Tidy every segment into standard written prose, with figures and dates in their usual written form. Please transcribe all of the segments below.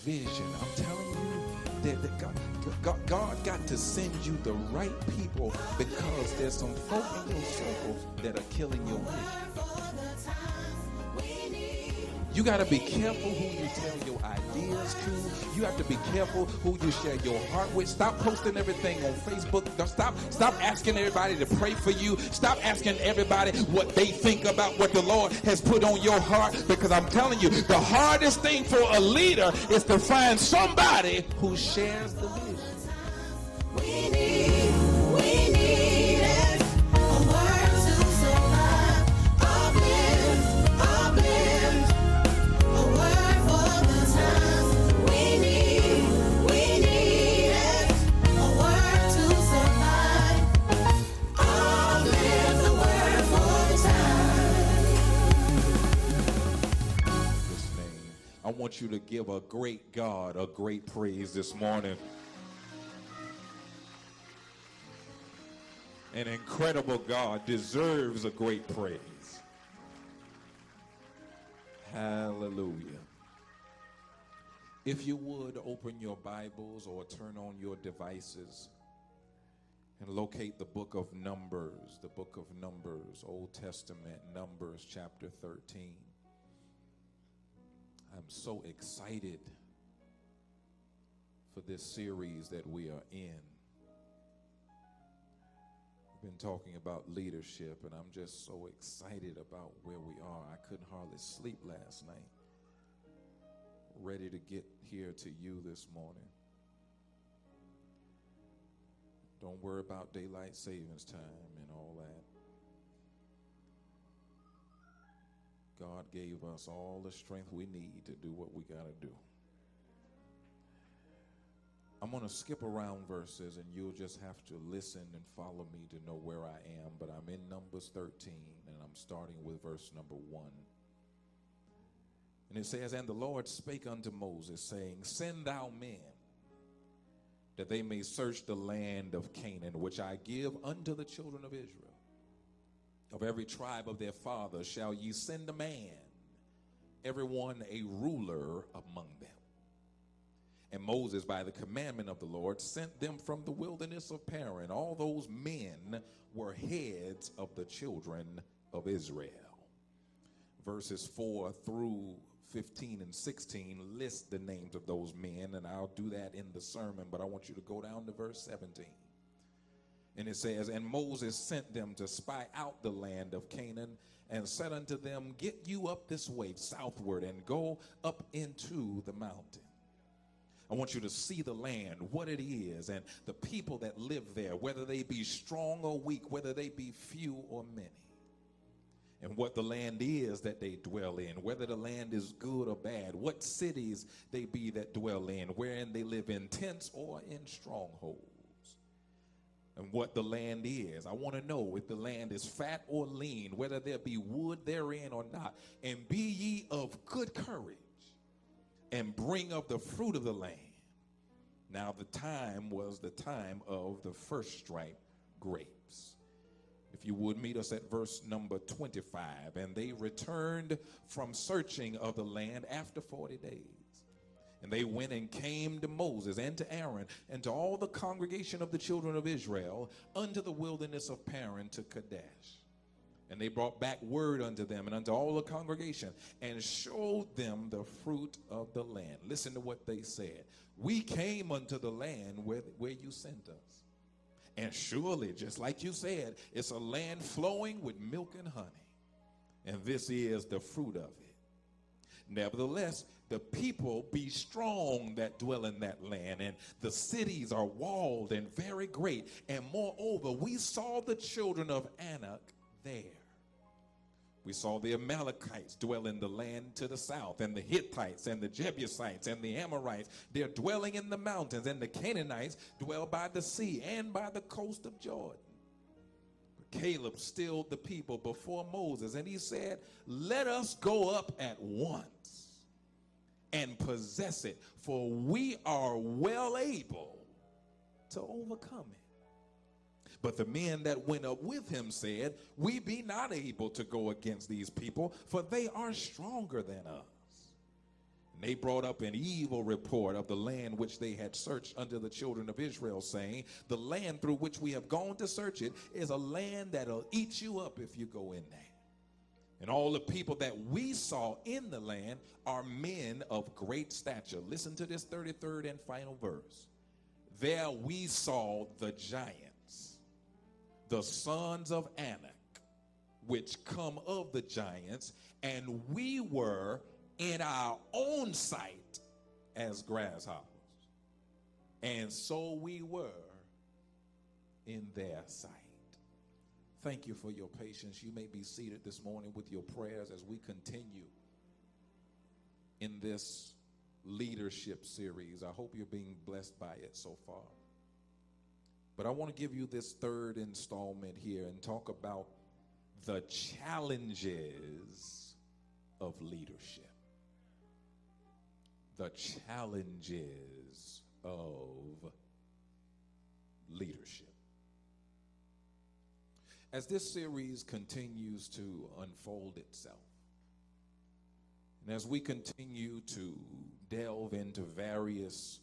vision. I'm telling you that God got to send you the right people, because there's some folk in your circle that are killing your vision. You got to be careful who you tell your ideas to. You have to be careful who you share your heart with. Stop posting everything on Facebook. Stop asking everybody to pray for you. Stop asking everybody what they think about what the Lord has put on your heart, because I'm telling you, the hardest thing for a leader is to find somebody who shares the vision. We need it. A word to survive. Uplift. A word for the times. We need it. A word to survive. Uplift. A word for the time. His name. I want you to give a great God a great praise this morning. An incredible God deserves a great praise. Hallelujah. If you would, open your Bibles or turn on your devices and locate the book of Numbers, Old Testament, Numbers chapter 13. I'm so excited for this series that we are in. Been talking about leadership, and I'm just so excited about where we are. I couldn't hardly sleep last night, ready to get here to you this morning. Don't worry about daylight savings time and all that. God gave us all the strength we need to do what we got to do. I'm going to skip around verses, and you'll just have to listen and follow me to know where I am. But I'm in Numbers 13, and I'm starting with verse number 1. And it says, "And the Lord spake unto Moses, saying, Send thou men, that they may search the land of Canaan, which I give unto the children of Israel. Of every tribe of their fathers shall ye send a man, every one a ruler among them. And Moses, by the commandment of the Lord, sent them from the wilderness of Paran. All those men were heads of the children of Israel." Verses 4 through 15 and 16 list the names of those men, and I'll do that in the sermon, but I want you to go down to verse 17. And it says, "And Moses sent them to spy out the land of Canaan, and said unto them, Get you up this way southward, and go up into the mountain. I want you to see the land, what it is, and the people that live there, whether they be strong or weak, whether they be few or many. And what the land is that they dwell in, whether the land is good or bad, what cities they be that dwell in, wherein they live in tents or in strongholds. And what the land is. I want to know if the land is fat or lean, whether there be wood therein or not. And be ye of good courage, and bring of the fruit of the land. Now the time was the time of the first stripe grapes." If you would meet us at verse number 25. "And they returned from searching of the land after 40 days. And they went and came to Moses and to Aaron and to all the congregation of the children of Israel unto the wilderness of Paran to Kadesh. And they brought back word unto them and unto all the congregation, and showed them the fruit of the land." Listen to what they said. "We came unto the land where you sent us. And surely, just like you said, it's a land flowing with milk and honey. And this is the fruit of it. Nevertheless, the people be strong that dwell in that land, and the cities are walled and very great. And moreover, we saw the children of Anak there. We saw the Amalekites dwell in the land to the south, and the Hittites and the Jebusites and the Amorites, they're dwelling in the mountains, and the Canaanites dwell by the sea and by the coast of Jordan." But Caleb stilled the people before Moses, and he said, "Let us go up at once and possess it, for we are well able to overcome it." But the men that went up with him said, "We be not able to go against these people, for they are stronger than us." They brought up an evil report of the land which they had searched unto the children of Israel, saying, the land through which we have gone to search it is a land that'll eat you up if you go in there. And all the people that we saw in the land are men of great stature. Listen to this 33rd and final verse. There we saw the giants, the sons of Anak, which come of the giants, and we were in our own sight as grasshoppers, and so we were in their sight. Thank you for your patience. You may be seated this morning with your prayers as we continue in this leadership series. I hope you're being blessed by it so far. But I want to give you this third installment here and talk about the challenges of leadership. The challenges of leadership. As this series continues to unfold itself, and as we continue to delve into various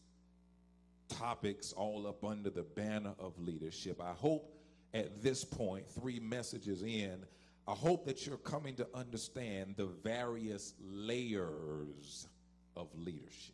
topics all up under the banner of leadership, I hope at this point, 3 messages in, I hope that you're coming to understand the various layers of leadership.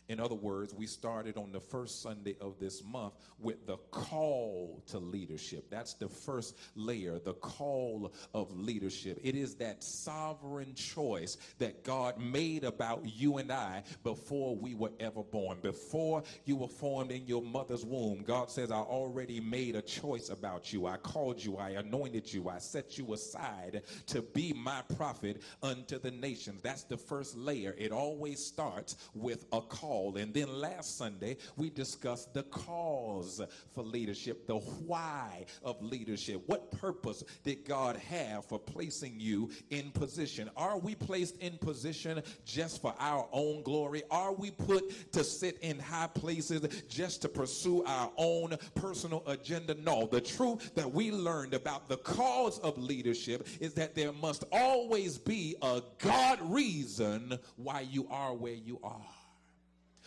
In other words, we started on the first Sunday of this month with the call to leadership. That's the first layer, the call of leadership. It is that sovereign choice that God made about you and I before we were ever born. Before you were formed in your mother's womb, God says, I already made a choice about you. I called you, I anointed you, I set you aside to be my prophet unto the nations. That's the first layer. It always starts with a call. And then last Sunday, we discussed the cause for leadership, the why of leadership. What purpose did God have for placing you in position? Are we placed in position just for our own glory? Are we put to sit in high places just to pursue our own personal agenda? No. The truth that we learned about the cause of leadership is that there must always be a God reason why you are where you are.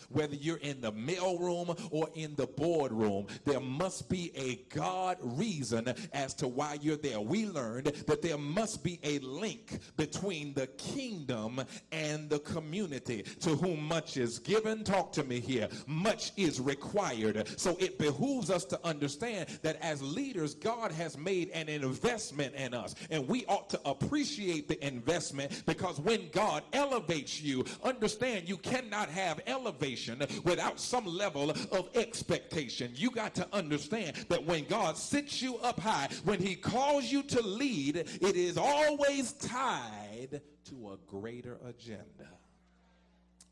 Whether you're in the mailroom or in the boardroom, there must be a God reason as to why you're there. We learned that there must be a link between the kingdom and the community. To whom much is given, talk to me here, much is required. So it behooves us to understand that as leaders, God has made an investment in us, and we ought to appreciate the investment, because when God elevates you, understand you cannot have elevation without some level of expectation. You got to understand that when God sits you up high, when he calls you to lead, it is always tied to a greater agenda.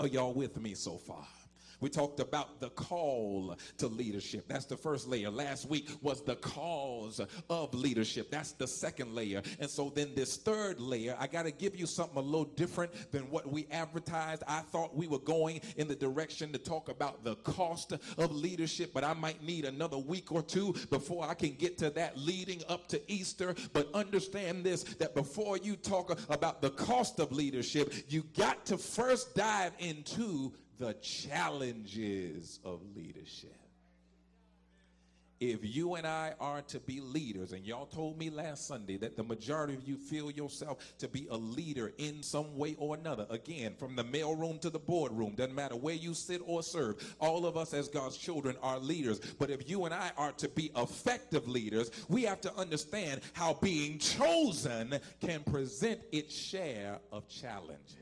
Are y'all with me so far? We talked about the call to leadership. That's the first layer. Last week was the cause of leadership. That's the second layer. And so then this third layer, I got to give you something a little different than what we advertised. I thought we were going in the direction to talk about the cost of leadership, but I might need another week or two before I can get to that leading up to Easter. But understand this, that before you talk about the cost of leadership, you got to first dive into the challenges of leadership. If you and I are to be leaders, and y'all told me last Sunday that the majority of you feel yourself to be a leader in some way or another, again, from the mailroom to the boardroom, doesn't matter where you sit or serve, all of us as God's children are leaders. But if you and I are to be effective leaders, we have to understand how being chosen can present its share of challenges.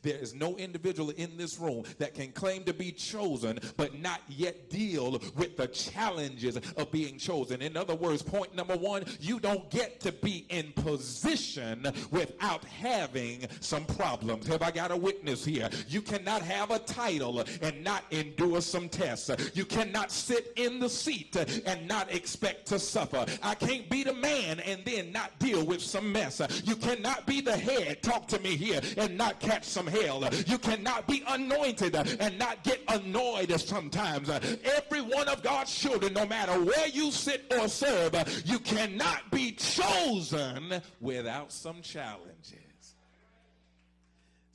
There is no individual in this room that can claim to be chosen but not yet deal with the challenges of being chosen. In other words, point number one, you don't get to be in position without having some problems. Have I got a witness here? You cannot have a title and not endure some tests. You cannot sit in the seat and not expect to suffer. I can't be the man and then not deal with some mess. You cannot be the head, talk to me here, and not catch some hell. You cannot be anointed and not get annoyed sometimes. Every one of God's children, no matter where you sit or serve, you cannot be chosen without some challenges.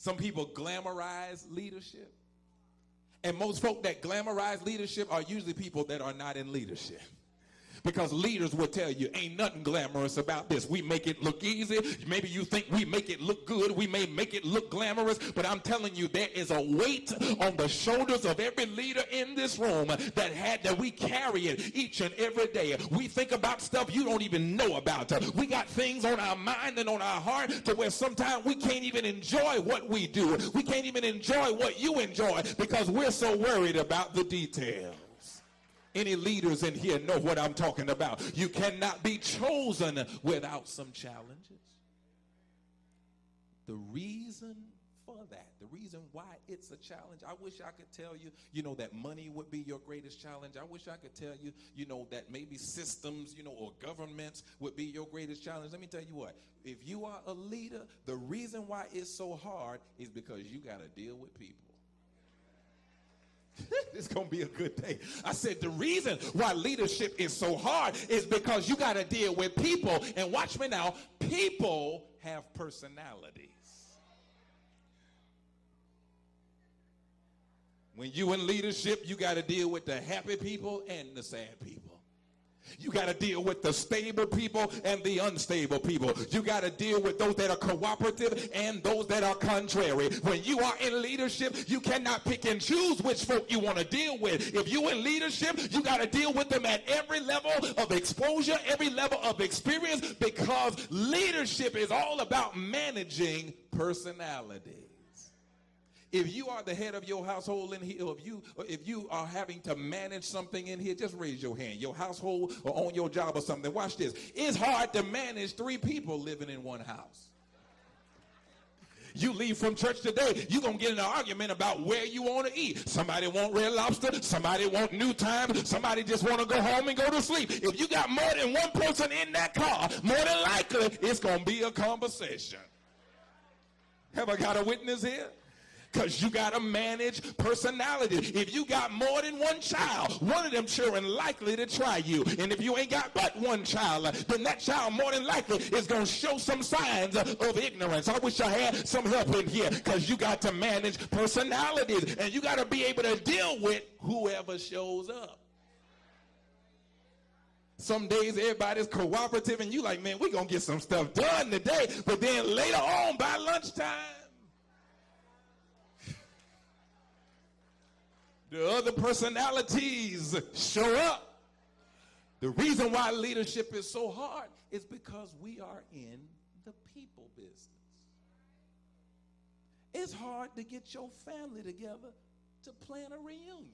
Some people glamorize leadership. And most folk that glamorize leadership are usually people that are not in leadership. Because leaders will tell you, ain't nothing glamorous about this. We make it look easy. Maybe you think we make it look good. We may make it look glamorous. But I'm telling you, there is a weight on the shoulders of every leader in this room that we carry it each and every day. We think about stuff you don't even know about. We got things on our mind and on our heart to where sometimes we can't even enjoy what we do. We can't even enjoy what you enjoy because we're so worried about the details. Any leaders in here know what I'm talking about. You cannot be chosen without some challenges. The reason for that, the reason why it's a challenge, I wish I could tell you, that money would be your greatest challenge. I wish I could tell you, that maybe systems, or governments would be your greatest challenge. Let me tell you what, if you are a leader, the reason why it's so hard is because you got to deal with people. It's going to be a good day. I said the reason why leadership is so hard is because you got to deal with people. And watch me now, people have personalities. When you in leadership, you got to deal with the happy people and the sad people. You got to deal with the stable people and the unstable people. You got to deal with those that are cooperative and those that are contrary. When you are in leadership, you cannot pick and choose which folk you want to deal with. If you're in leadership, you got to deal with them at every level of exposure, every level of experience, because leadership is all about managing personalities. If you are the head of your household in here, if you are having to manage something in here, just raise your hand. Your household or on your job or something. Watch this. It's hard to manage 3 people living in one house. You leave from church today, you're going to get in an argument about where you want to eat. Somebody want Red Lobster, somebody want New Time, somebody just want to go home and go to sleep. If you got more than one person in that car, more than likely it's going to be a conversation. Have I got a witness here? Because you got to manage personality. If you got more than one child, one of them children likely to try you. And if you ain't got but one child, then that child more than likely is going to show some signs of ignorance. I wish I had some help in here, because you got to manage personalities. And you got to be able to deal with whoever shows up. Some days everybody's cooperative and you like, man, we're going to get some stuff done today. But then later on by lunchtime, the other personalities show up. The reason why leadership is so hard is because we are in the people business. It's hard to get your family together to plan a reunion.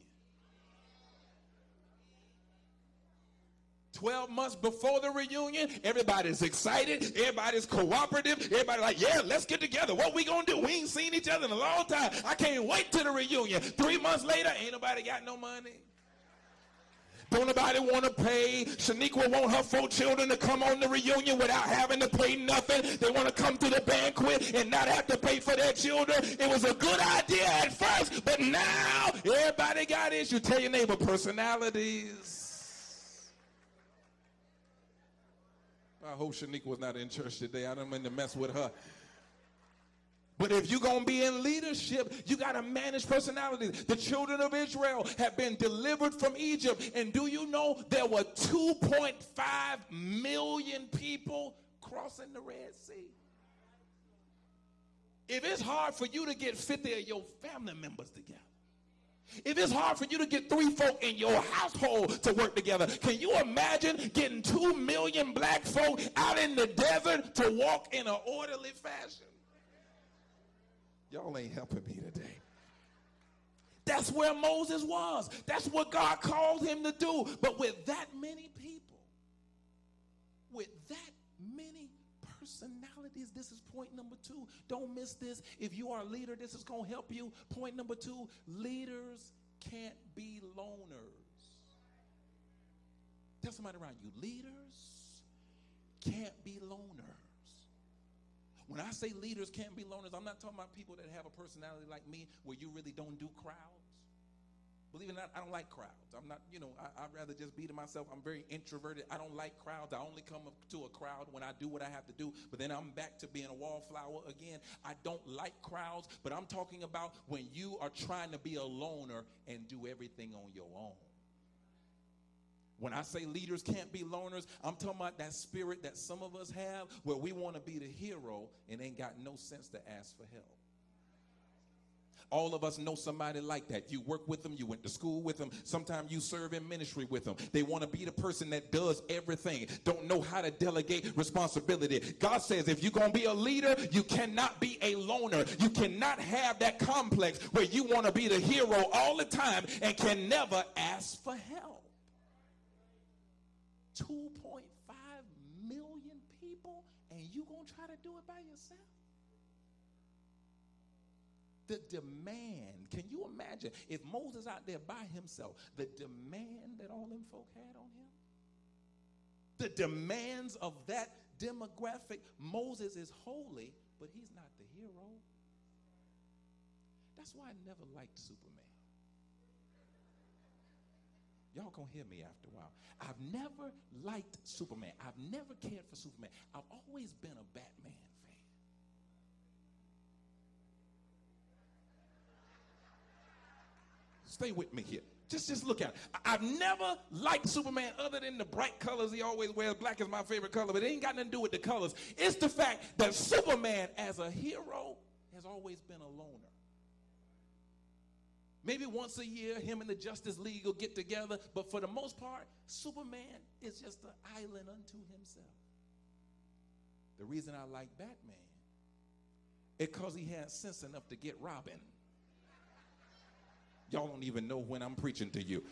12 months before the reunion, everybody's excited, everybody's cooperative, everybody like, yeah, let's get together. What we gonna do? We ain't seen each other in a long time. I can't wait to the reunion. 3 months later, ain't nobody got no money. Don't nobody want to pay. Shaniqua want her 4 children to come on the reunion without having to pay nothing. They want to come to the banquet and not have to pay for their children. It was a good idea at first, but now everybody got issues. Tell your neighbor, personalities. I hope Shaniqua was not in church today. I don't mean to mess with her. But if you're going to be in leadership, you got to manage personalities. The children of Israel have been delivered from Egypt. And do you know there were 2.5 million people crossing the Red Sea? If it's hard for you to get 50 of your family members together, if it's hard for you to get 3 folk in your household to work together, can you imagine getting 2 million black folk out in the desert to walk in an orderly fashion? Y'all ain't helping me today. That's where Moses was. That's what God called him to do. But with that many people, with that many personalities, this is point number 2. Don't miss this. If you are a leader, this is going to help you. Point number 2, leaders can't be loners. Tell somebody around you, leaders can't be loners. When I say leaders can't be loners, I'm not talking about people that have a personality like me where you really don't do crowds. Believe it or not, I don't like crowds. I'm not, I'd rather just be to myself. I'm very introverted. I don't like crowds. I only come up to a crowd when I do what I have to do. But then I'm back to being a wallflower again. I don't like crowds, but I'm talking about when you are trying to be a loner and do everything on your own. When I say leaders can't be loners, I'm talking about that spirit that some of us have where we want to be the hero and ain't got no sense to ask for help. All of us know somebody like that. You work with them, you went to school with them, sometimes you serve in ministry with them. They want to be the person that does everything, don't know how to delegate responsibility. God says if you're going to be a leader, you cannot be a loner. You cannot have that complex where you want to be the hero all the time and can never ask for help. 2.5 million people, and you gonna try to do it by yourself? The demand, can you imagine if Moses out there by himself, the demand that all them folk had on him? The demands of that demographic. Moses is holy, but he's not the hero. That's why I never liked Superman. Y'all gonna hear me after a while. I've never liked Superman. I've never cared for Superman. I've always been a Batman fan. Stay with me here. Just look at it. I've never liked Superman other than the bright colors he always wears. Black is my favorite color, but it ain't got nothing to do with the colors. It's the fact that Superman as a hero has always been a loner. Maybe once a year, him and the Justice League will get together, but for the most part, Superman is just an island unto himself. The reason I like Batman is because he had sense enough to get Robin. Y'all don't even know when I'm preaching to you.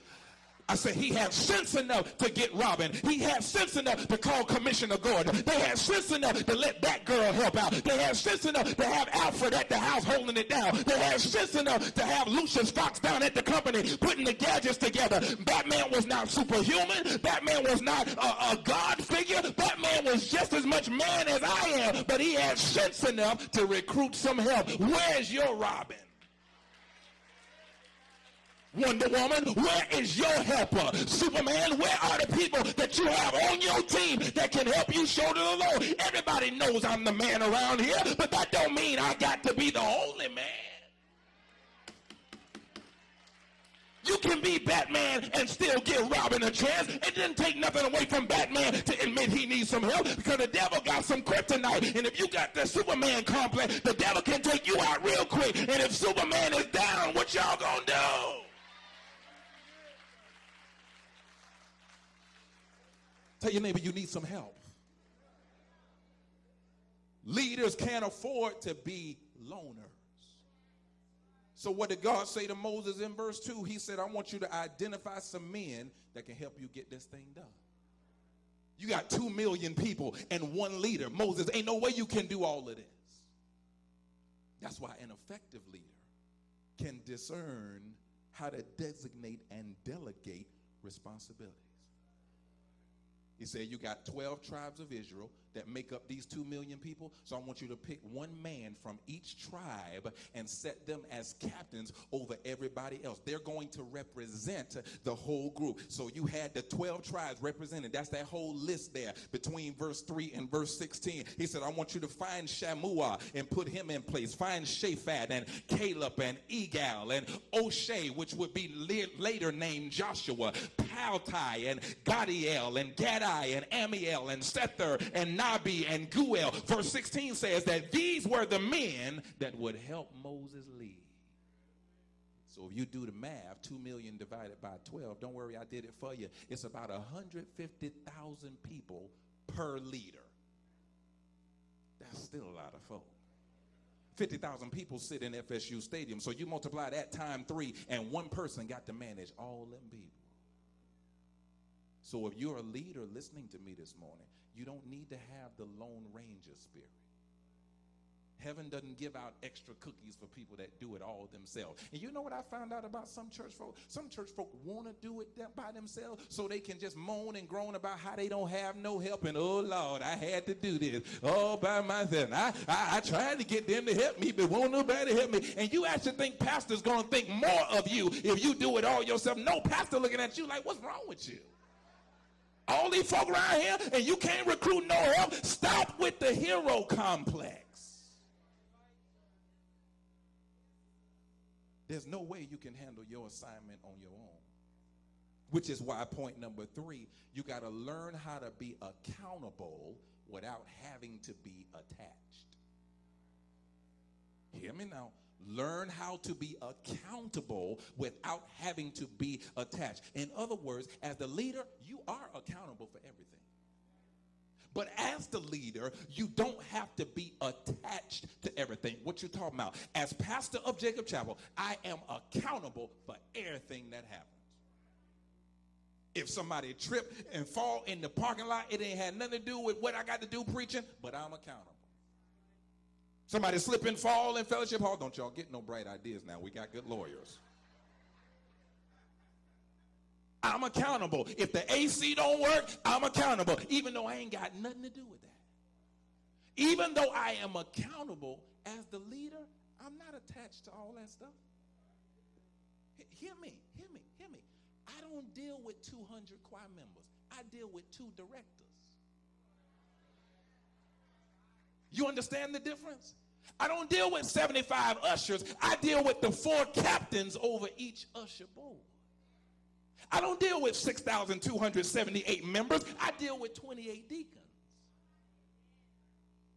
I said he had sense enough to get Robin. He had sense enough to call Commissioner Gordon. They had sense enough to let that girl help out. They had sense enough to have Alfred at the house holding it down. They had sense enough to have Lucius Fox down at the company putting the gadgets together. Batman was not superhuman. Batman was not a god figure. Batman was just as much man as I am, but he had sense enough to recruit some help. Where's your Robin? Wonder Woman, where is your helper? Superman, where are the people that you have on your team that can help you shoulder the load? Everybody knows I'm the man around here, but that don't mean I got to be the only man. You can be Batman and still give Robin a chance. It didn't take nothing away from Batman to admit he needs some help because the devil got some kryptonite. And if you got the Superman complex, the devil can take you out real quick. And if Superman is down, what y'all gonna do? Tell your neighbor you need some help. Leaders can't afford to be loners. So what did God say to Moses in verse 2? He said, I want you to identify some men that can help you get this thing done. You got 2 million people and one leader. Moses, ain't no way you can do all of this. That's why an effective leader can discern how to designate and delegate responsibilities. He said, you got 12 tribes of Israel that make up these 2 million people. So I want you to pick one man from each tribe and set them as captains over everybody else. They're going to represent the whole group. So you had the 12 tribes represented. That's that whole list there between verse 3 and verse 16. He said, I want you to find Shammua and put him in place. Find Shaphat and Caleb and Egal and O'Shea, which would be later named Joshua, Paltai and Gadiel and Gadai and Amiel and Sether and Nabi and Guel. Verse 16 says that these were the men that would help Moses lead. So if you do the math, 2 million divided by 12, don't worry, I did it for you. It's about 150,000 people per leader. That's still a lot of folk. 50,000 people sit in FSU Stadium. So you multiply that time 3, and one person got to manage all them people. So if you're a leader listening to me this morning, you don't need to have the Lone Ranger spirit. Heaven doesn't give out extra cookies for people that do it all. all themselves. And you know what I found out about some church folk? Some church folk want to do it by themselves so they can just moan and groan about how they don't have no help. And oh, Lord, I had to do this all by myself. I tried to get them to help me, but won't nobody help me. And you actually think pastor's going to think more of you if you do it all yourself. No, pastor looking at you like, what's wrong with you? All these folk around here, and you can't recruit no help. Stop with the hero complex. There's no way you can handle your assignment on your own. Which is why point number 3, you got to learn how to be accountable without having to be attached. Hear me now. Learn how to be accountable without having to be attached. In other words, as the leader, you are accountable for everything. But as the leader, you don't have to be attached to everything. What you talking about? As pastor of Jacob Chapel, I am accountable for everything that happens. If somebody trip and fall in the parking lot, it ain't had nothing to do with what I got to do preaching, but I'm accountable. Somebody slip and fall in fellowship hall. Don't y'all get no bright ideas now. We got good lawyers. I'm accountable. If the AC don't work, I'm accountable, even though I ain't got nothing to do with that. Even though I am accountable as the leader, I'm not attached to all that stuff. Hear me. I don't deal with 200 choir members. I deal with 2 directors. You understand the difference? I don't deal with 75 ushers. I deal with the 4 captains over each usher board. I don't deal with 6,278 members. I deal with 28 deacons.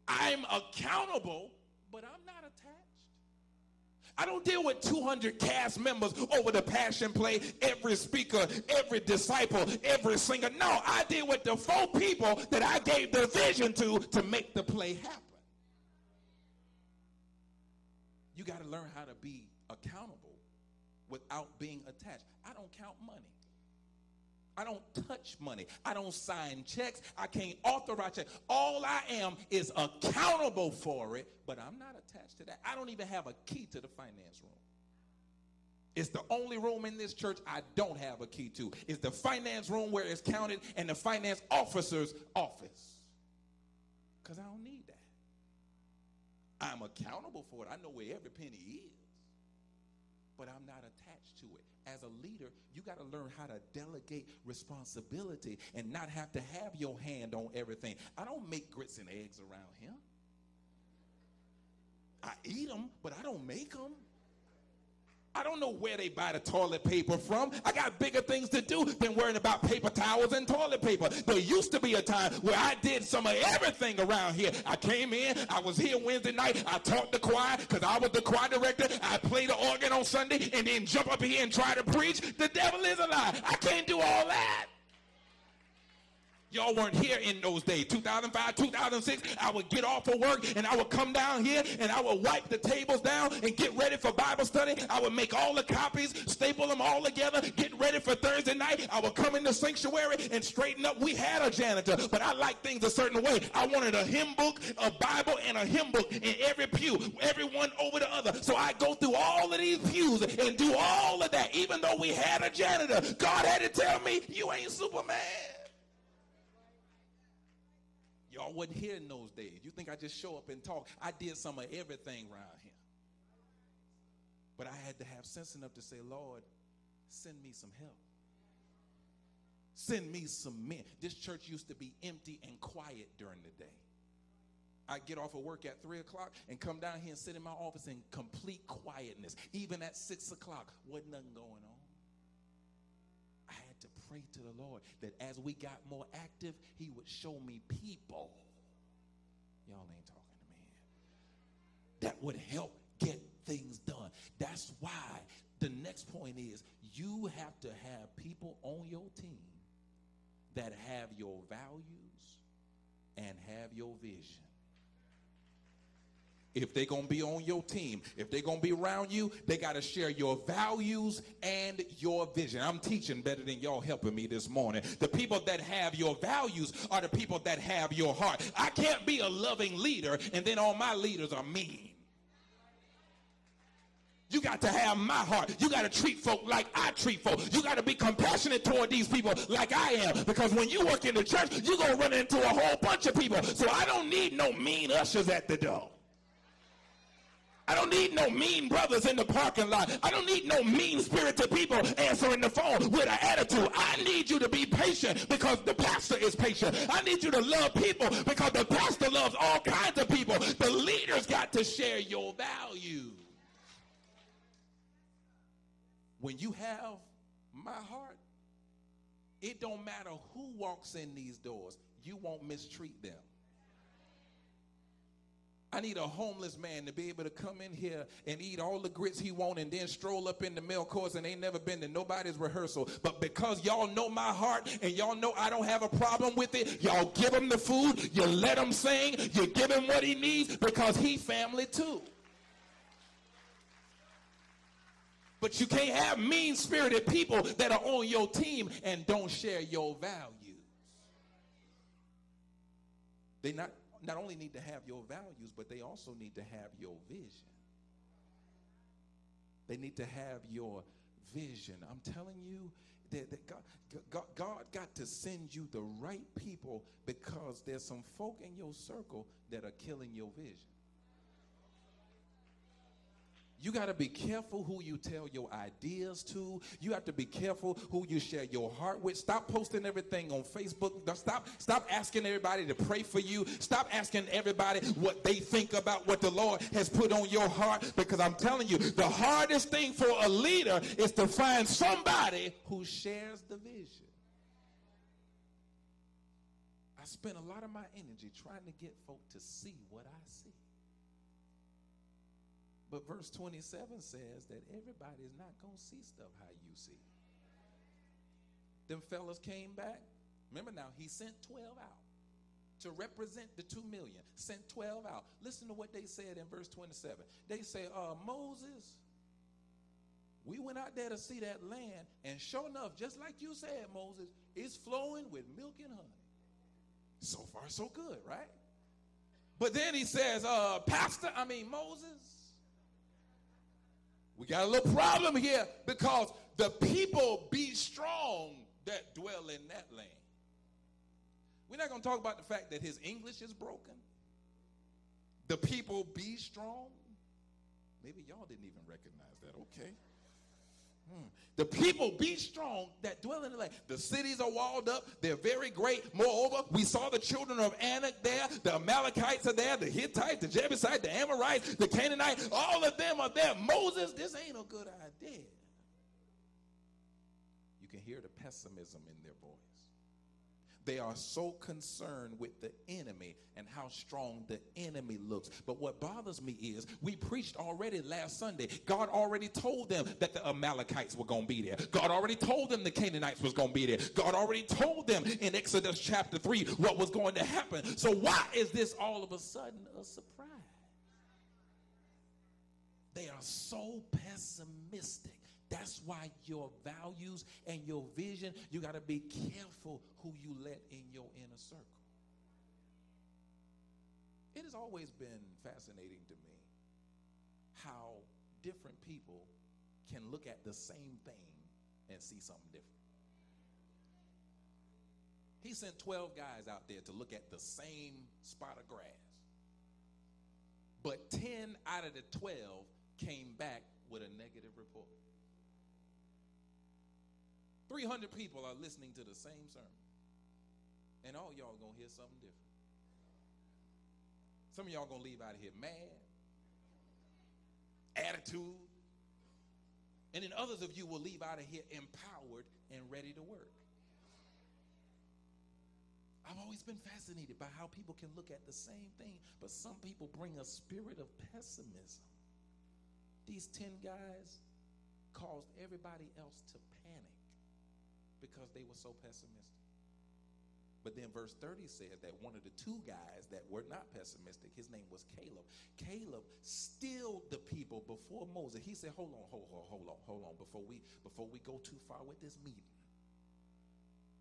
I'm accountable, but I'm not attached. I don't deal with 200 cast members over the passion play, every speaker, every disciple, every singer. No, I deal with the 4 people that I gave the vision to make the play happen. You got to learn how to be accountable without being attached. I don't count money. I don't touch money. I don't sign checks. I can't authorize checks. All I am is accountable for it, but I'm not attached to that. I don't even have a key to the finance room. It's the only room in this church I don't have a key to. It's the finance room where it's counted and the finance officer's office. Because I don't need that. I'm accountable for it. I know where every penny is, but I'm not attached to it. As a leader, you got to learn how to delegate responsibility and not have to have your hand on everything. I don't make grits and eggs around here. I eat them, but I don't make them. I don't know where they buy the toilet paper from. I got bigger things to do than worrying about paper towels and toilet paper. There used to be a time where I did some of everything around here. I came in, I was here Wednesday night, I taught the choir because I was the choir director. I played the organ on Sunday and then jump up here and try to preach. The devil is a lie. I can't do all that. Y'all weren't here in those days. 2005, 2006, I would get off of work and I would come down here and I would wipe the tables down and get ready for Bible study. I would make all the copies, staple them all together, get ready for Thursday night. I would come in the sanctuary and straighten up. We had a janitor, but I like things a certain way. I wanted a hymn book, a Bible, and a hymn book in every pew, every one over the other. So I go through all of these pews and do all of that. Even though we had a janitor, God had to tell me, you ain't Superman. Y'all wasn't here in those days. You think I just show up and talk? I did some of everything around here. But I had to have sense enough to say, Lord, send me some help. Send me some men. This church used to be empty and quiet during the day. I'd get off of work at 3 o'clock and come down here and sit in my office in complete quietness. Even at 6 o'clock, wasn't nothing going on. To pray to the Lord that as we got more active, he would show me people. Y'all ain't talking to me. That would help get things done. That's why the next point is you have to have people on your team that have your values and have your vision. If they're going to be on your team, if they're going to be around you, they got to share your values and your vision. I'm teaching better than y'all helping me this morning. The people that have your values are the people that have your heart. I can't be a loving leader and then all my leaders are mean. You got to have my heart. You got to treat folk like I treat folk. You got to be compassionate toward these people like I am. Because when you work in the church, you're going to run into a whole bunch of people. So I don't need no mean ushers at the door. I don't need no mean brothers in the parking lot. I don't need no mean-spirited people answering the phone with an attitude. I need you to be patient because the pastor is patient. I need you to love people because the pastor loves all kinds of people. The leaders got to share your values. When you have my heart, it don't matter who walks in these doors. You won't mistreat them. I need a homeless man to be able to come in here and eat all the grits he wants and then stroll up in the male course and ain't never been to nobody's rehearsal. But because y'all know my heart and y'all know I don't have a problem with it, y'all give him the food, you let him sing, you give him what he needs because he family too. But you can't have mean-spirited people that are on your team and don't share your values. They not only need to have your values, but they also need to have your vision. They need to have your vision. I'm telling you that God got to send you the right people because there's some folk in your circle that are killing your vision. You got to be careful who you tell your ideas to. You have to be careful who you share your heart with. Stop posting everything on Facebook. Stop asking everybody to pray for you. Stop asking everybody what they think about what the Lord has put on your heart. Because I'm telling you, the hardest thing for a leader is to find somebody who shares the vision. I spend a lot of my energy trying to get folk to see what I see. But verse 27 says that everybody is not going to see stuff how you see. Them fellas came back. Remember now, he sent 12 out to represent the 2 million. Sent 12 out. Listen to what they said in verse 27. They say, Moses, we went out there to see that land, and sure enough, just like you said, Moses, it's flowing with milk and honey. So far, so good, right? But then he says, Moses, we got a little problem here because the people be strong that dwell in that land. We're not going to talk about the fact that his English is broken. The people be strong. Maybe y'all didn't even recognize that. Okay. The people be strong that dwell in the land. The cities are walled up. They're very great. Moreover, we saw the children of Anak there. The Amalekites are there. The Hittites, the Jebusites, the Amorites, the Canaanites. All of them are there. Moses, this ain't a good idea. You can hear the pessimism in their voice. They are so concerned with the enemy and how strong the enemy looks. But what bothers me is we preached already last Sunday. God already told them that the Amalekites were going to be there. God already told them the Canaanites was going to be there. God already told them in Exodus chapter 3 what was going to happen. So why is this all of a sudden a surprise? They are so pessimistic. That's why your values and your vision, you got to be careful who you let in your inner circle. It has always been fascinating to me how different people can look at the same thing and see something different. He sent 12 guys out there to look at the same spot of grass. But 10 out of the 12 came back with a negative report. 300 people are listening to the same sermon. And all y'all going to hear something different. Some of y'all going to leave out of here mad, attitude. And then others of you will leave out of here empowered and ready to work. I've always been fascinated by how people can look at the same thing, but some people bring a spirit of pessimism. These 10 guys caused everybody else to panic because they were so pessimistic. But then verse 30 said that one of the 2 guys that were not pessimistic, his name was Caleb. Caleb stilled the people before Moses. He said, hold on, before we go too far with this meeting.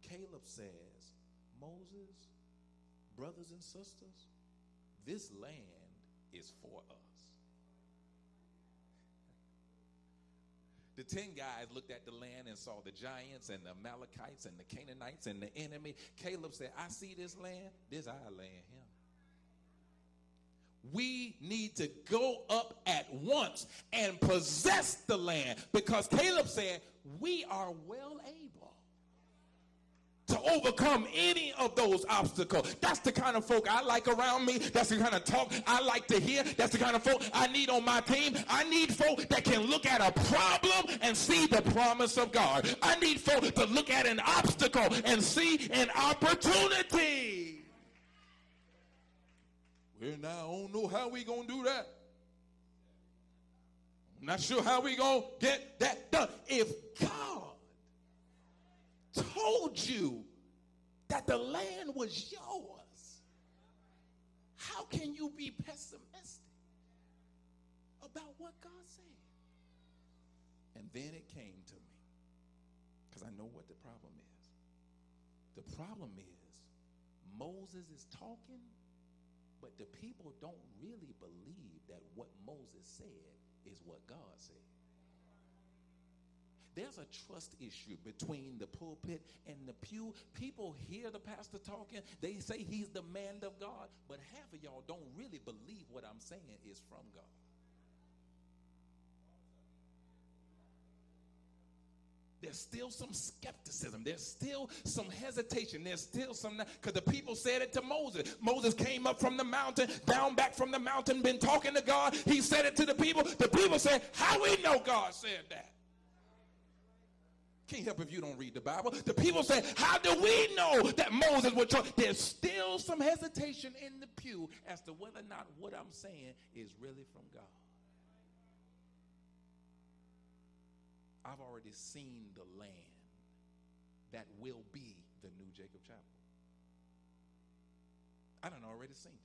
Caleb says, Moses, brothers and sisters, this land is for us. The 10 guys looked at the land and saw the giants and the Amalekites and the Canaanites and the enemy. Caleb said, I see this land. This our land here. We need to go up at once and possess the land, because Caleb said, we are well able to overcome any of those obstacles. That's the kind of folk I like around me. That's the kind of talk I like to hear. That's the kind of folk I need on my team. I need folk that can look at a problem and see the promise of God. I need folk to look at an obstacle and see an opportunity. Well, now I don't know how we going to do that. I'm not sure how we going to get that done. If God told you that the land was yours, how can you be pessimistic about what God said? And then it came to me, because I know what the problem is. The problem is Moses is talking, but the people don't really believe that what Moses said is what God said. There's a trust issue between the pulpit and the pew. People hear the pastor talking. They say he's the man of God, but half of y'all don't really believe what I'm saying is from God. There's still some skepticism. There's still some hesitation. There's still some, because the people said it to Moses. Moses came up from the mountain, down back from the mountain, been talking to God. He said it to the people. The people said, how we know God said that? Can't help if you don't read the Bible. The people said, how do we know that Moses would talk? There's still some hesitation in the pew as to whether or not what I'm saying is really from God. I've already seen the land that will be the new Jacob Chapel. I done already seen it.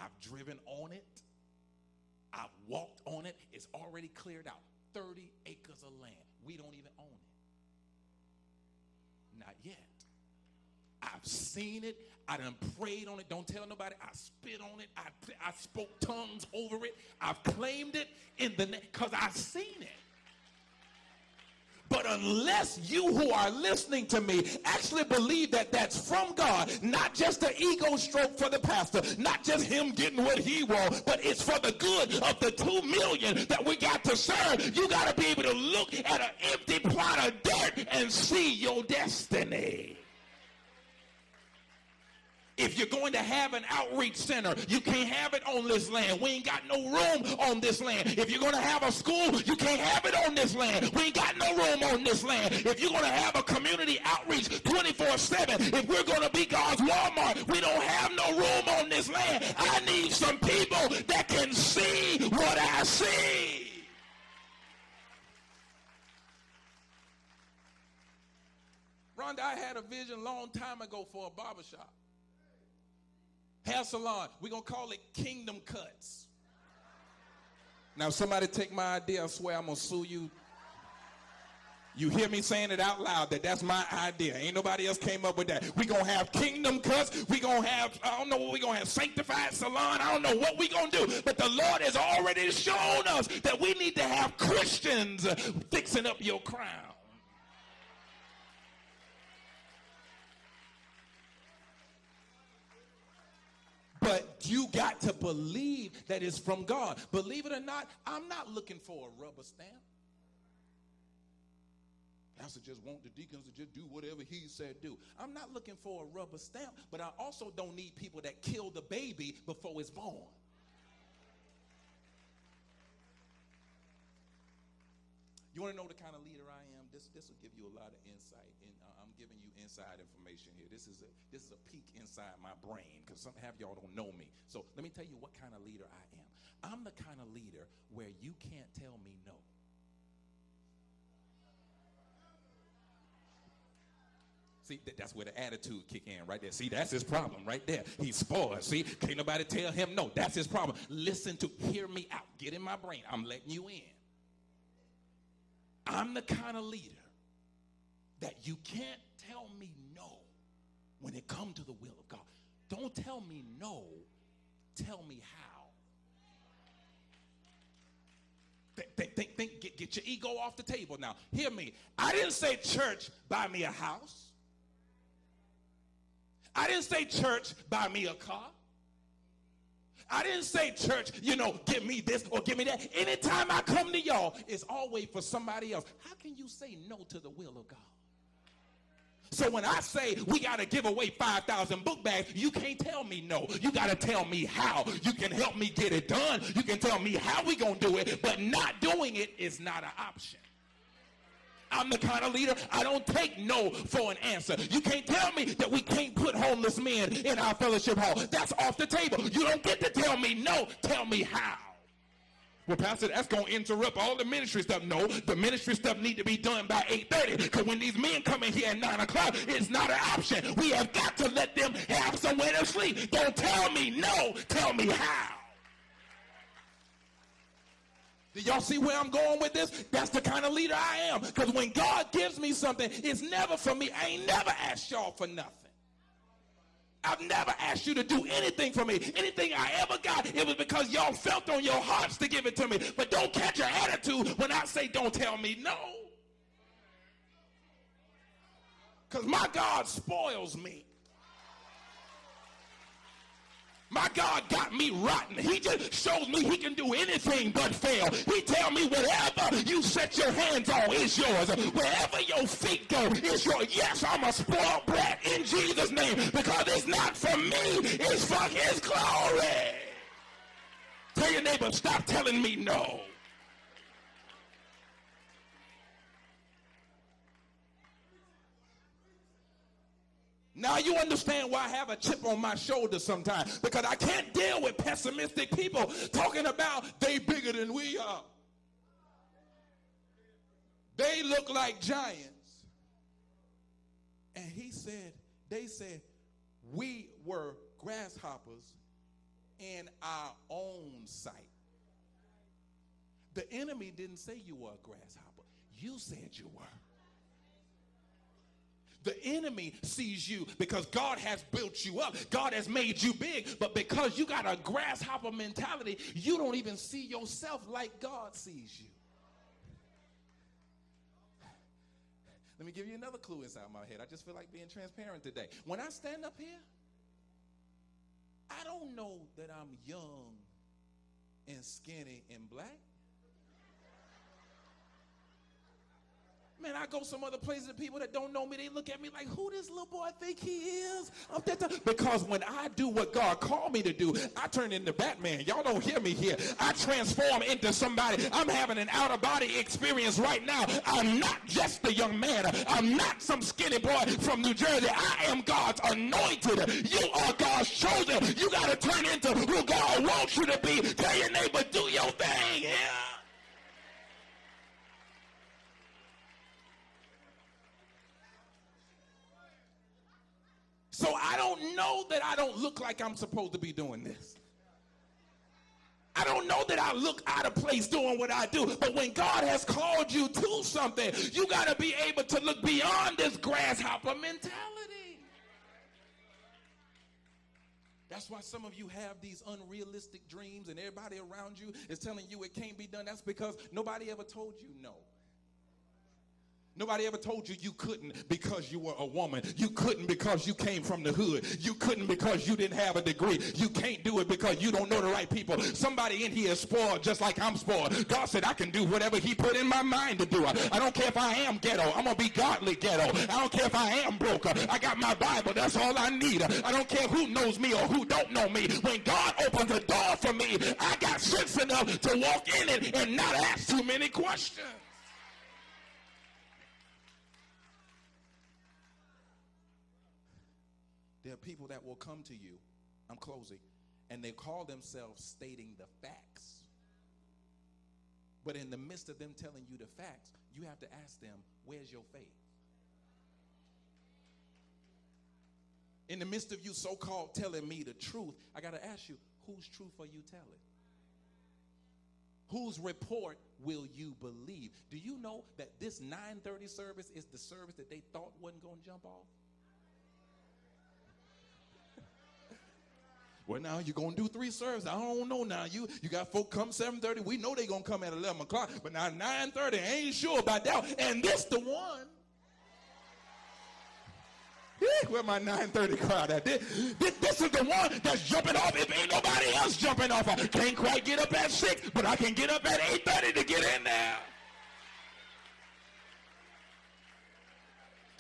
I've driven on it. I've walked on it. It's already cleared out. 30 acres of land. We don't even own it. Not yet. I've seen it. I done prayed on it. Don't tell nobody. I spit on it. I spoke tongues over it. I've claimed it in the name, because I've seen it. But unless you who are listening to me actually believe that that's from God, not just an ego stroke for the pastor, not just him getting what he wants, but it's for the good of the 2 million that we got to serve, you got to be able to look at an empty plot of dirt and see your destiny. If you're going to have an outreach center, you can't have it on this land. We ain't got no room on this land. If you're going to have a school, you can't have it on this land. We ain't got no room on this land. If you're going to have a community outreach 24/7, if we're going to be God's Walmart, we don't have no room on this land. I need some people that can see what I see. Rhonda, I had a vision a long time ago for a barbershop. Hair salon. We're going to call it Kingdom Cuts. Now, somebody take my idea. I swear I'm going to sue you. You hear me saying it out loud that that's my idea. Ain't nobody else came up with that. We're going to have Kingdom Cuts. We're going to have, I don't know what we're going to have, Sanctified Salon. I don't know what we're going to do. But the Lord has already shown us that we need to have Christians fixing up your crown. But you got to believe that it's from God. Believe it or not, I'm not looking for a rubber stamp. Pastor just want the deacons to just do whatever he said do. I'm not looking for a rubber stamp, but I also don't need people that kill the baby before it's born. You want to know the kind of leader I am? This will give you a lot of insight. I'm giving you inside information here. This is a peek inside my brain, because some half y'all don't know me. So let me tell you what kind of leader I am. I'm the kind of leader where you can't tell me no. See, that's where the attitude kick in right there. See, that's his problem right there. He's spoiled. See, can't nobody tell him no. That's his problem. Hear me out. Get in my brain. I'm letting you in. I'm the kind of leader that you can't tell me no when it comes to the will of God. Don't tell me no. Tell me how. Think Get your ego off the table now. Hear me. I didn't say, church, buy me a house. I didn't say, church, buy me a car. I didn't say, church, give me this or give me that. Anytime I come to y'all, it's always for somebody else. How can you say no to the will of God? So when I say we got to give away 5,000 book bags, you can't tell me no. You got to tell me how. You can help me get it done. You can tell me how we going to do it, but not doing it is not an option. I'm the kind of leader, I don't take no for an answer. You can't tell me that we can't put homeless men in our fellowship hall. That's off the table. You don't get to tell me no. Tell me how. Well, Pastor, that's going to interrupt all the ministry stuff. No, the ministry stuff need to be done by 8:30. Because when these men come in here at 9 o'clock, it's not an option. We have got to let them have somewhere to sleep. Don't tell me no. Tell me how. Do y'all see where I'm going with this? That's the kind of leader I am. Because when God gives me something, it's never for me. I ain't never asked y'all for nothing. I've never asked you to do anything for me. Anything I ever got, it was because y'all felt on your hearts to give it to me. But don't catch an attitude when I say don't tell me no. Because my God spoils me. My God got me rotten. He just shows me he can do anything but fail. He tell me whatever you set your hands on is yours. Wherever your feet go is yours. Yes, I'm a spoiled brat in Jesus' name because it's not for me. It's for his glory. Tell your neighbor, stop telling me no. Now you understand why I have a chip on my shoulder sometimes. Because I can't deal with pessimistic people talking about they bigger than we are. They look like giants. And they said, we were grasshoppers in our own sight. The enemy didn't say you were a grasshopper. You said you were. The enemy sees you because God has built you up. God has made you big. But because you got a grasshopper mentality, you don't even see yourself like God sees you. Let me give you another clue inside my head. I just feel like being transparent today. When I stand up here, I don't know that I'm young and skinny and black. Man, I go some other places and people that don't know me, they look at me like, who this little boy think he is? Because when I do what God called me to do, I turn into Batman. Y'all don't hear me here. I transform into somebody. I'm having an out-of-body experience right now. I'm not just a young man. I'm not some skinny boy from New Jersey. I am God's anointed. You are God's chosen. You got to turn into who God wants you to be. Tell your neighbor, do your thing. Yeah. So I don't know that I don't look like I'm supposed to be doing this. I don't know that I look out of place doing what I do. But when God has called you to something, you got to be able to look beyond this grasshopper mentality. That's why some of you have these unrealistic dreams and everybody around you is telling you it can't be done. That's because nobody ever told you no. Nobody ever told you you couldn't because you were a woman. You couldn't because you came from the hood. You couldn't because you didn't have a degree. You can't do it because you don't know the right people. Somebody in here is spoiled just like I'm spoiled. God said I can do whatever he put in my mind to do. I don't care if I am ghetto. I'm going to be godly ghetto. I don't care if I am broke. I got my Bible. That's all I need. I don't care who knows me or who don't know me. When God opens a door for me, I got sense enough to walk in it and not ask too many questions. There are people that will come to you, I'm closing, and they call themselves stating the facts. But in the midst of them telling you the facts, you have to ask them, where's your faith? In the midst of you so-called telling me the truth, I got to ask you, whose truth are you telling? Whose report will you believe? Do you know that this 9:30 service is the service that they thought wasn't going to jump off? Well, now you're going to do 3 services. I don't know now. You got folk come 7:30. We know they're going to come at 11 o'clock. But now 9:30, I ain't sure about that. And this the one. Where my 9:30 crowd at? This is the one that's jumping off if ain't nobody else jumping off. I can't quite get up at 6, but I can get up at 8:30 to get in there.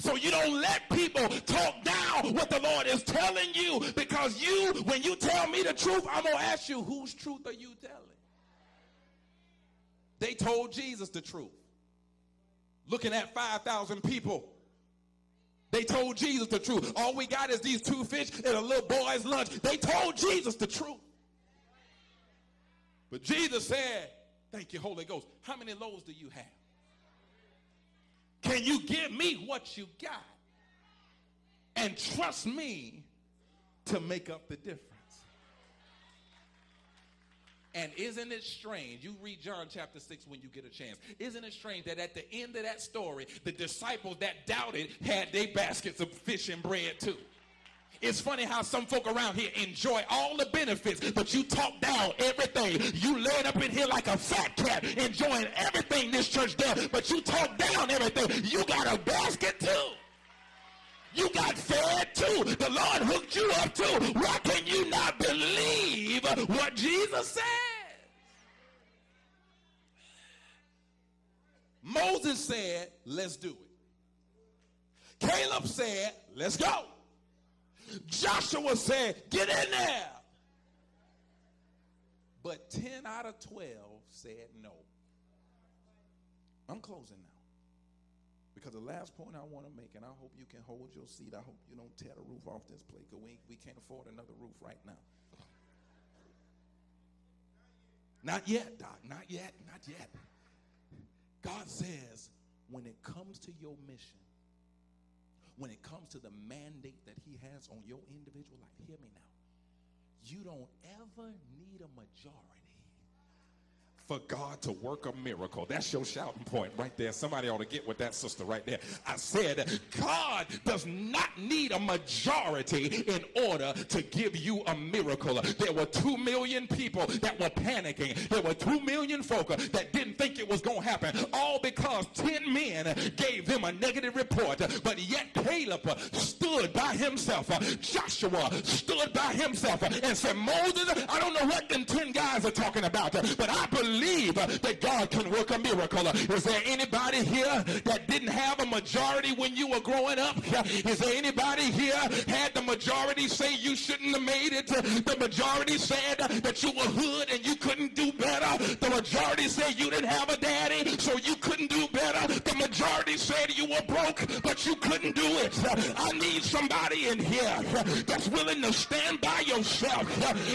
So you don't let people talk down what the Lord is telling you, because when you tell me the truth, I'm going to ask you, whose truth are you telling? They told Jesus the truth. Looking at 5,000 people, they told Jesus the truth. All we got is these 2 fish and a little boy's lunch. They told Jesus the truth. But Jesus said, thank you, Holy Ghost. How many loaves do you have? Can you give me what you got and trust me to make up the difference? And isn't it strange? You read John chapter 6 when you get a chance. Isn't it strange that at the end of that story, the disciples that doubted had their baskets of fish and bread too? It's funny how some folk around here enjoy all the benefits, but you talk down everything. You laid up in here like a fat cat, enjoying everything this church does, but you talk down everything. You got a basket too. You got fed too. The Lord hooked you up too. Why can you not believe what Jesus says? Moses said, let's do it. Caleb said, let's go. Joshua said, get in there. But 10 out of 12 said no. I'm closing now. Because the last point I want to make, and I hope you can hold your seat. I hope you don't tear the roof off this place, because we can't afford another roof right now. Not yet, Doc. Not yet. Not yet. God says, when it comes to your mission, when it comes to the mandate that he has on your individual life, hear me now, you don't ever need a majority for God to work a miracle. That's your shouting point right there. Somebody ought to get with that sister right there. I said, God does not need a majority in order to give you a miracle. There were 2 million people that were panicking. There were 2 million folk that didn't think it was going to happen, all because 10 men gave them a negative report. But yet Caleb stood by himself. Joshua stood by himself and said, Moses, I don't know what them 10 guys are talking about, but I believe that God can work a miracle. Is there anybody here that didn't have a majority when you were growing up? Is there anybody here had the majority say you shouldn't have made it? The majority said that you were hood and you couldn't do better. The majority said you didn't have a daddy, so you couldn't do better. The majority said you were broke, but you couldn't do it. I need somebody in here that's willing to stand by yourself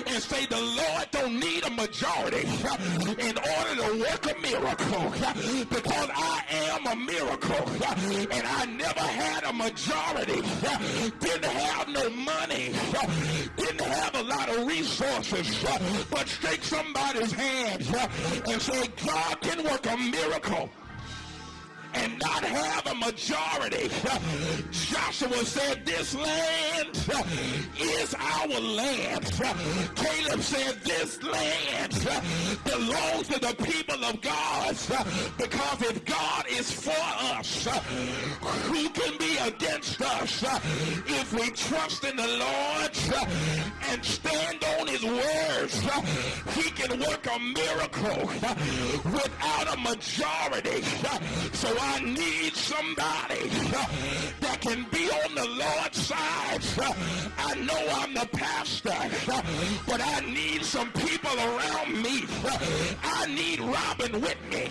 and say the Lord don't need a majority in order to work a miracle, because I am a miracle, and I never had a majority, didn't have no money, didn't have a lot of resources, but shake somebody's hand and say, God can work a miracle and not have a majority. Joshua said, this land is our land. Caleb said, this land belongs to the people of God, because if God is for us, who can be against us? If we trust in the Lord and stand on his words, he can work a miracle without a majority. So I need somebody that can be on the Lord's side. I know I'm the pastor, but I need some people around me. I need Robin with me.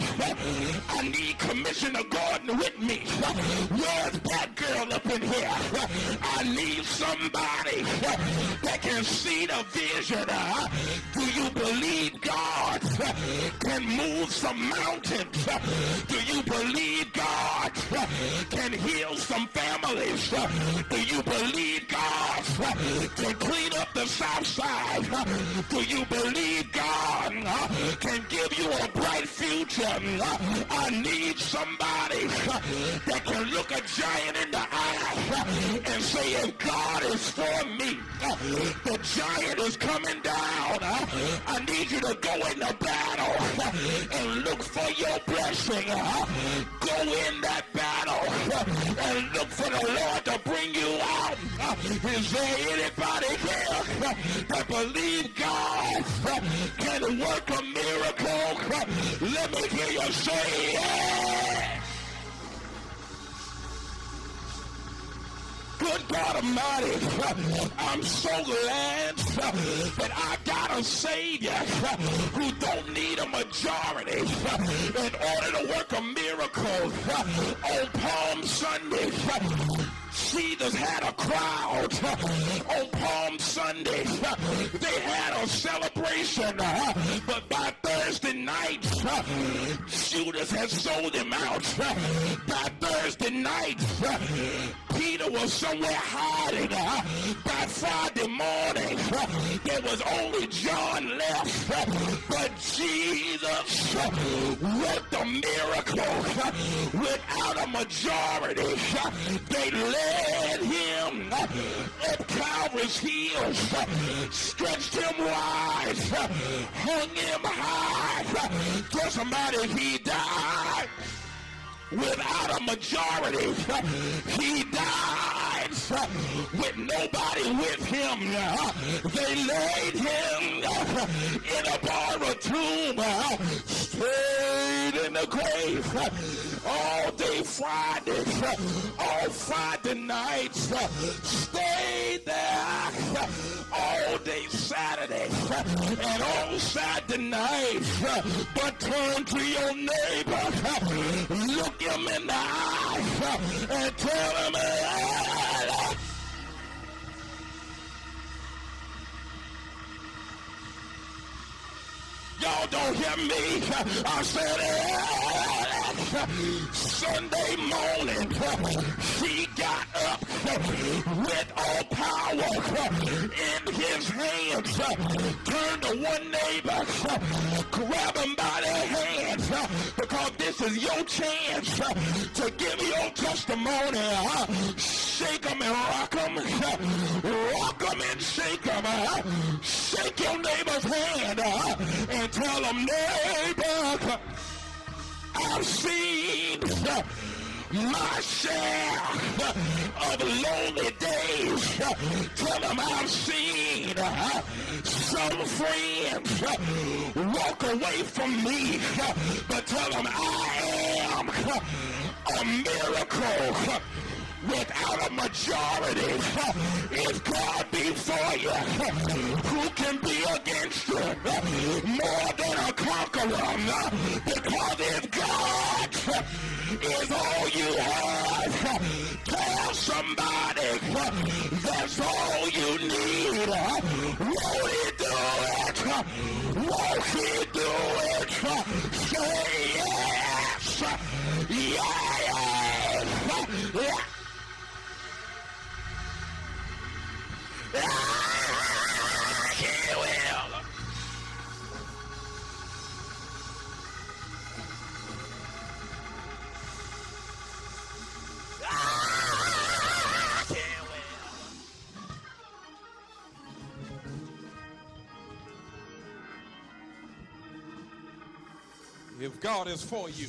I need Commissioner Gordon with me. Where's that girl up in here? I need somebody that can see the vision. Do you believe God can move some mountains? Do you believe God can heal some families? Do you believe God can clean up the south side? Do you believe God can give you a bright future. I need somebody that can look a giant in the eye and say, if God is for me, the giant is coming down. I need you to go into battle and look for your blessing. Go in that battle and look for the Lord to bring you out. Is there anybody here that believe God can work a miracle? Let me hear you say yes. Good God Almighty, I'm so glad that I got a Savior who don't need a majority in order to work a miracle. On Palm Sunday, Jesus had a crowd. On Palm Sunday, they had a celebration, but by Thursday night, Judas had sold him out. By Thursday night, Peter was somewhere hiding. By Friday morning, there was only John left. But Jesus worked a miracle without a majority. They led him up Calvary's heels, stretched him wide, hung him high. Tell somebody he died without a majority. He died with nobody with him. They laid him in a borrowed tomb, stayed in the grave all day Friday, all Friday night, stayed there all day Saturday, and all Saturday night. But turn to your neighbor, look him in the eye, and tell him, y'all don't hear me. I said, Sunday morning, he got up with all power in his hands. Turn to one neighbor, grab him by the hands, because this is your chance to give your testimony. Shake him and rock him, rock him and shake him. Shake your neighbor's hand and tell him, neighbor, I've seen my share of lonely days. Tell them I've seen some friends walk away from me, but tell them I am a miracle without a majority. If God be for you, who can be against you? More than a conqueror. Because if God is all you have, tell somebody that's all you need. Won't he do it? Won't he do it? Say yes. Yes. Yeah. He will. He will. If God is for you,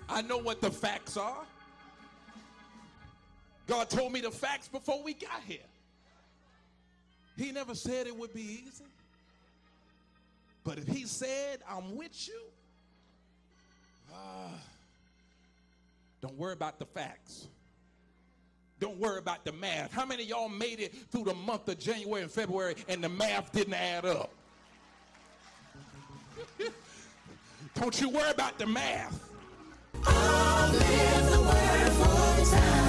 I know what the facts are. God told me the facts before we got here. He never said it would be easy. But if he said, I'm with you, don't worry about the facts. Don't worry about the math. How many of y'all made it through the month of January and February and the math didn't add up? Don't you worry about the math. I'll live the word for time.